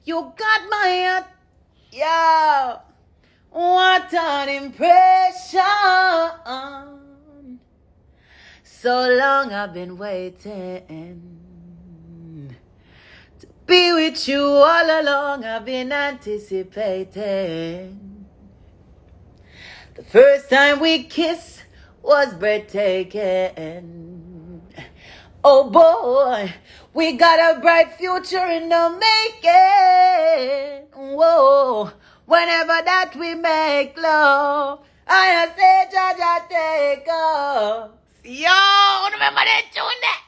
You got my heart. Yeah. What an impression. So long I've been waiting to be with you all along. I've been anticipating. The first time we kissed was breathtaking. Oh boy, we got a bright future in the making. Whoa, whenever that we make love, I say, Jaja, take us. Yo, remember that tune that?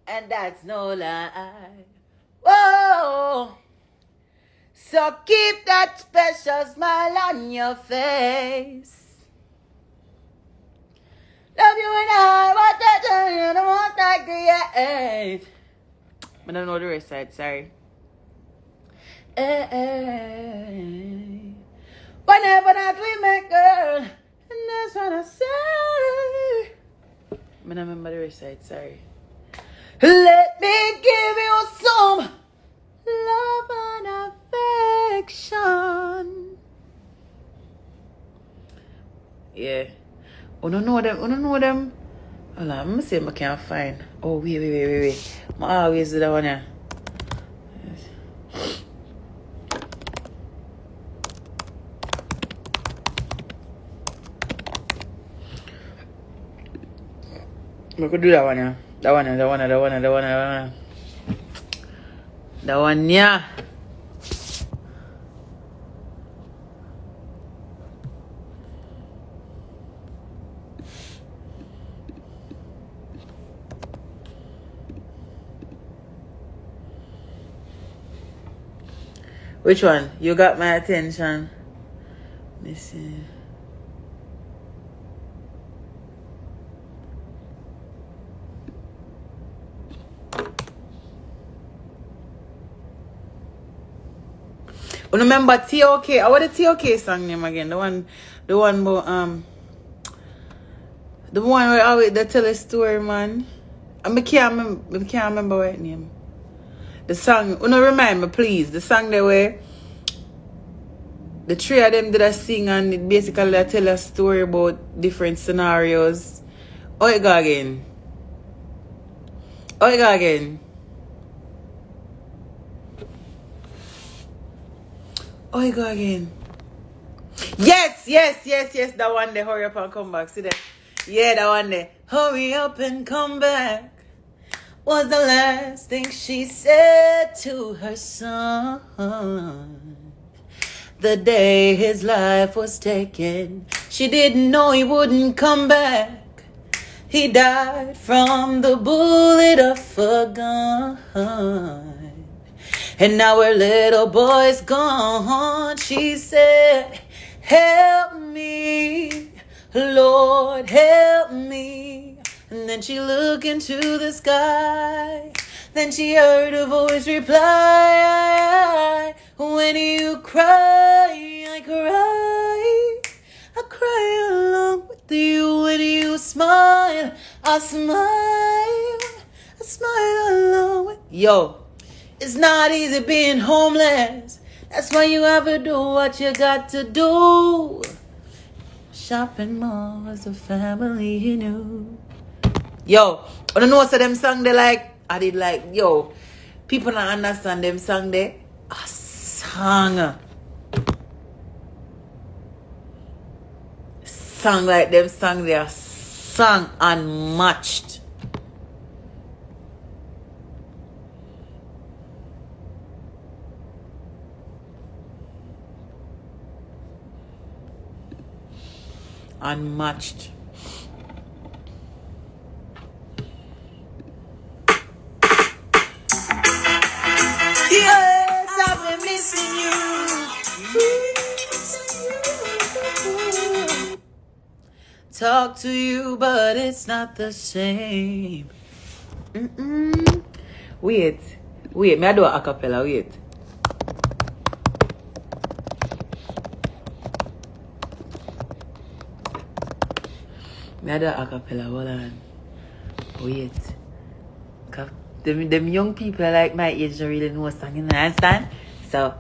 And that's no lie. Whoa, so keep that special smile on your face. Love you and I, what that you the most I create. I don't know the rest side, sorry. Hey. Whenever that we make, girl, and that's what I say. I don't remember the rest side, sorry. Let me give you some love and affection. Yeah. I don't know them. Hold on, let me see if I can find. Oh, wait. I always do that one, yeah. I could do that one, yeah. That one, yeah. Which one? You got my attention. Let me see. Remember TOK? What the TOK song name again? The one where always they tell a story, man. I can't remember what name. The song, remind me, please. The song they were, the three of them did a sing and it basically they tell a story about different scenarios. Oh, it go again. Yes, that one there, hurry up and come back. See that? Yeah, that one there. Hurry up and come back. Was the last thing she said to her son the day his life was taken. She didn't know he wouldn't come back. He died from the bullet of a gun. And now her little boy's gone. She said, help me, Lord, help me. And then she looked into the sky. Then she heard a voice reply, when you cry, I cry. I cry along with you. When you smile, I smile. I smile along with you. Yo, it's not easy being homeless. That's why you have to do what you got to do. Shopping malls, a family you knew. Yo, I don't know what's them song they like. I did like, yo, people don't understand them song they. A song. Song like them song they are sung unmatched. Unmatched. Yes, I've been missing you. Talk to you, but it's not the same. Wait, may I do a cappella? Wait. May I do a cappella? Hold on. Wait. Them young people like my age don't really know song, you understand? So,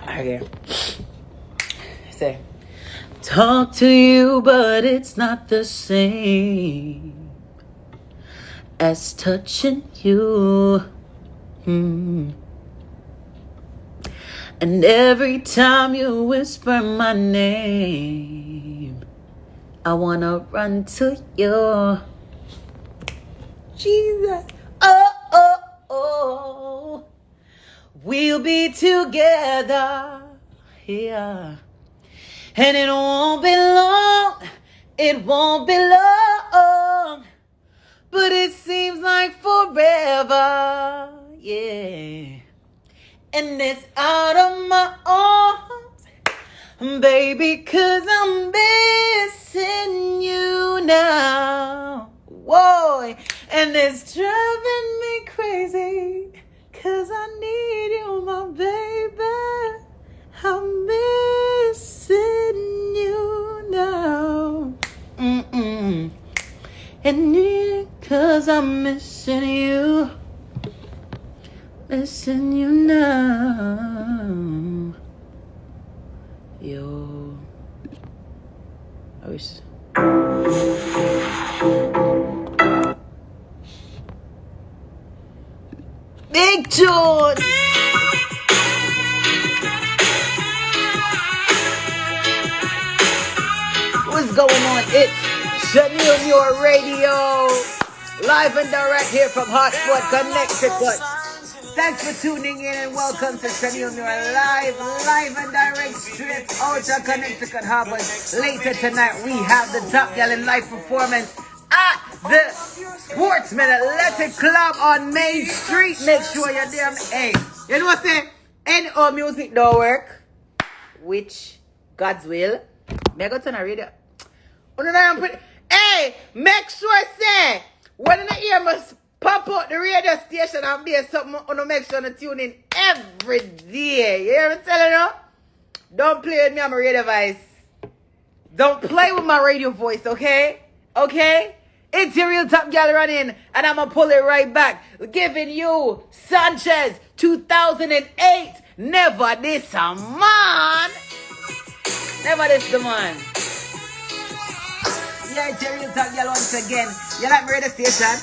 okay. Say, talk to you, but it's not the same as touching you. And every time you whisper my name, I wanna run to you. Jesus. Oh, oh, oh. We'll be together. Yeah. And it won't be long. It won't be long. But it seems like forever. Yeah. And it's out of my arms, baby, 'cause I'm missing you now. Whoa. And it's driving me crazy, 'cause I need you, my baby. I'm missing you now. And it 'cause I'm missing you. Missing you now. Yo. I wish. Big tune. What's going on? It's Shaneil Muir Radio. Live and direct here from Hartford, Connecticut. Thanks for tuning in and welcome to Shaneil Muir Live and direct straight out of Connecticut Harbor. Later tonight we have the Top Gal in live performance at the Sportsman Athletic Club on Main Street. Make sure you're there. Hey, you know what I'm saying? NO music don't work, which God's will. May I go turn the radio? Hey, make sure say when I hear must pop out the radio station and be something on make sure to tune in every day. You hear me telling you? Don't play with me on my radio voice. Don't play with my radio voice, okay? Okay? It's your real Top Gal running, and I'm gonna pull it right back. Giving you Sanchez 2008. Never this a man. Never this the man. Yeah, it's your real Top Gal once again. You like my radio station?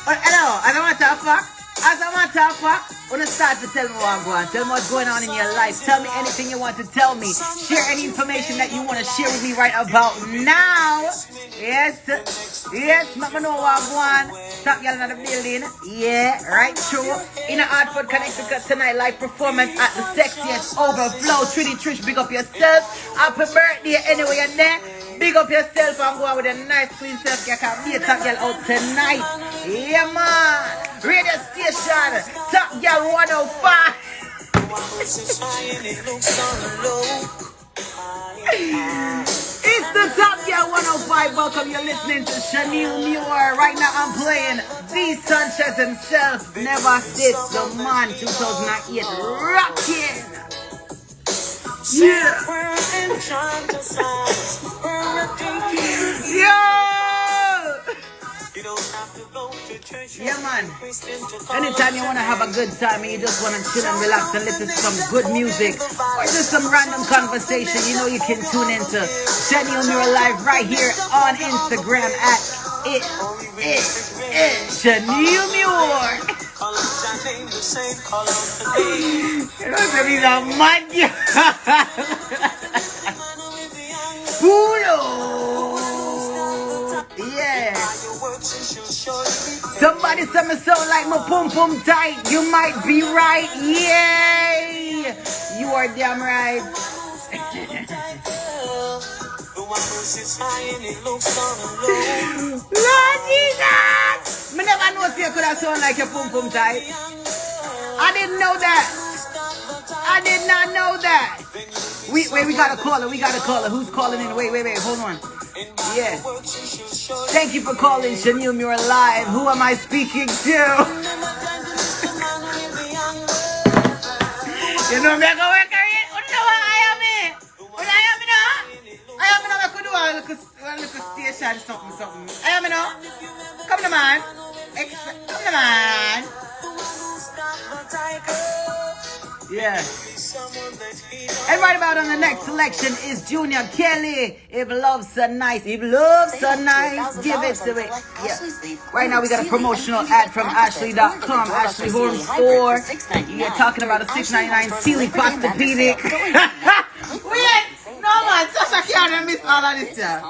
Hello, as a matter of fact, wanna start to tell me what I'm going. Tell me what's going on in your life. Tell me anything you want to tell me. Share any information that you want to share with me right about now. Yes, let me know what I'm going. Top Gal in the building. Yeah, right through. In Hartford, Connecticut tonight, live performance at the Sexiest Overflow. Trinity Trish, big up yourself. Happy birthday anyway you're there. Big up yourself and go out with a nice clean self. You can be a Top Gal out tonight. Yeah, man. Radio station, Top Gal 105. It's the Top Gal 105. Welcome, you're listening to Shaneil Muir. Right now I'm playing the Sanchez himself. Never This the Man 2008. Rockin'. Yeah. Yo! Yeah, man. Anytime you want to have a good time and you just want to chill and relax and listen to some good music or just some random conversation, you know you can tune into Shaneil Muir Live right here on Instagram at Shaneil Muir. You know, he's a mad Pulo. Yeah. Somebody said me sound like my pum pum tight. You might be right. Yay! You are damn right. Lord Jesus! Me never know if you could have sound like your pum pum tight. I didn't know that. I did not know that. Wait, we got a caller. Who's calling in? Wait, hold on. Yeah. Thank you for calling Shaneil Muir Live. Who am I speaking to? You know me, I go work here. What do I am here? What I am now? I could do a little station, something. I am now. Come to man. Yeah. And right about on the next selection is Junior Kelly. If love's so nice, give it to it. Yeah. Right now we got a promotional ad from Ashley.com, Ashley Home Store. You're talking about a $6.99 Sealy Posturepedic. Wait, no man, Sasha can't miss all of this stuff.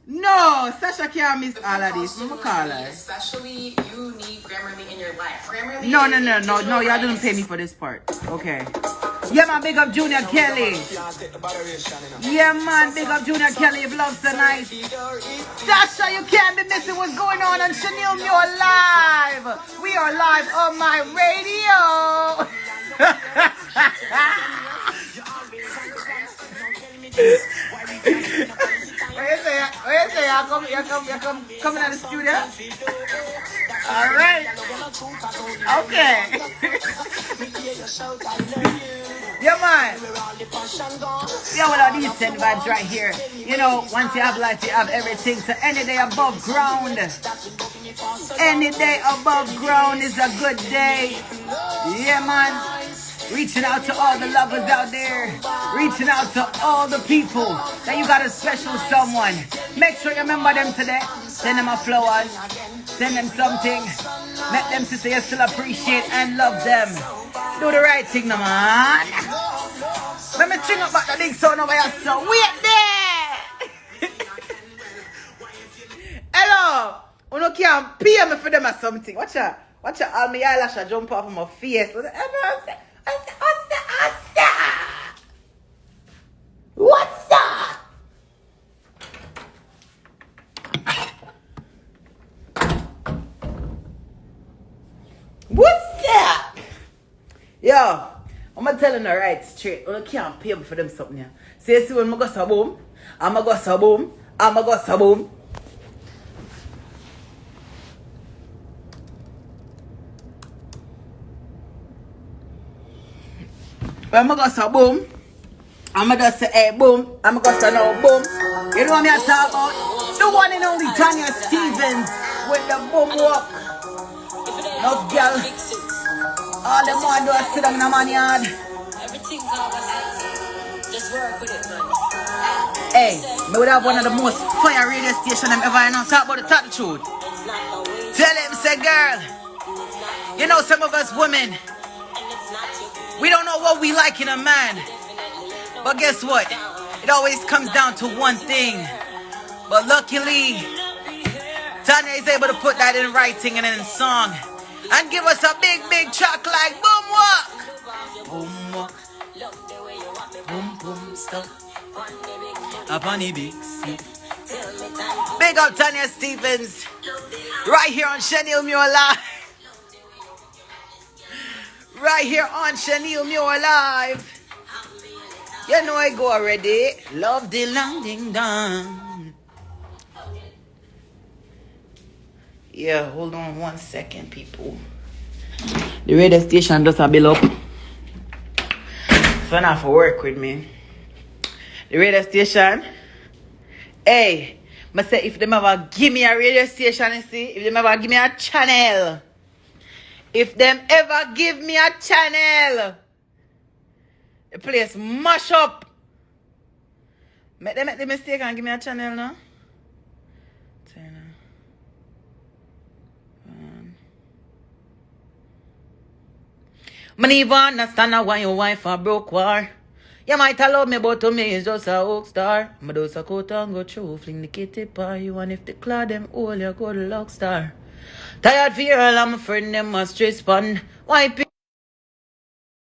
No, Sasha can't miss all of this. Especially you need Grammarly in your life. Grammarly no, y'all didn't pay me for this part. Okay. Yeah, man, big up Junior Kelly. Yeah, man, big up Junior Kelly. If love's so nice. Sasha, you can't be missing what's going on Shaneil Muir Live. We are live on my radio. Where you say? You coming out of the studio? All right. Okay. Yeah, man. Yeah, well, all these 10 vibes right here. You know, once you have life, you have everything. So any day above ground. Any day above ground is a good day. Yeah, man. Reaching out to all the lovers out there. Reaching out to all the people that you got a special someone. Make sure you remember them today. Send them a flowers. Send them something. Make them to say you still appreciate and love them. Do the right thing, no man. Let me string up back the big sound over here. So wait there. Hello. You no can't pay me for them or something. Watch out. All my eyelash jump off of my face. What's that? Yo, I'm telling her right straight. You can't pay me for them something here. See when I go so boom, I'ma go so boom. When I go so boom, I'ma just say hey boom, I'ma go so no boom. You know what I'm talking about? The one and only Tanya Stevens with the boom walk. Love girl. All the man do is sit down in a man yard. Everything's alright. Just work with it, man. Hey, me would have one of the most fire radio stations I'm ever know. Talk about the top truth. Tell him, say girl. You know some of us women, we don't know what we like in a man. But guess what? It always comes down to one thing. But luckily, Tanya is able to put that in writing and in song. And give us a big track like boom walk. Boom walk. Boom stuff. Up on the big seat. Big up Tanya Stevens. Right here on Shaneil Muir Live. Right here on Shaneil Muir Live. You know I go already. Love the landing down. Yeah, hold on 1 second, people. The radio station does a bill up. So now for work with me. The radio station. Hey, I say if them ever give me a radio station, you see, if them ever give me a channel. If them ever give me a channel, the place mash up. Make them make the mistake and give me a channel now. I never understand why your wife a broke war. You might love me, but to me it's just a oak star. I do a coat and go through, fling the kitty par you, and if the cloud them all, you go to lock star. Tired for your all, I'm afraid them must stress pun. Why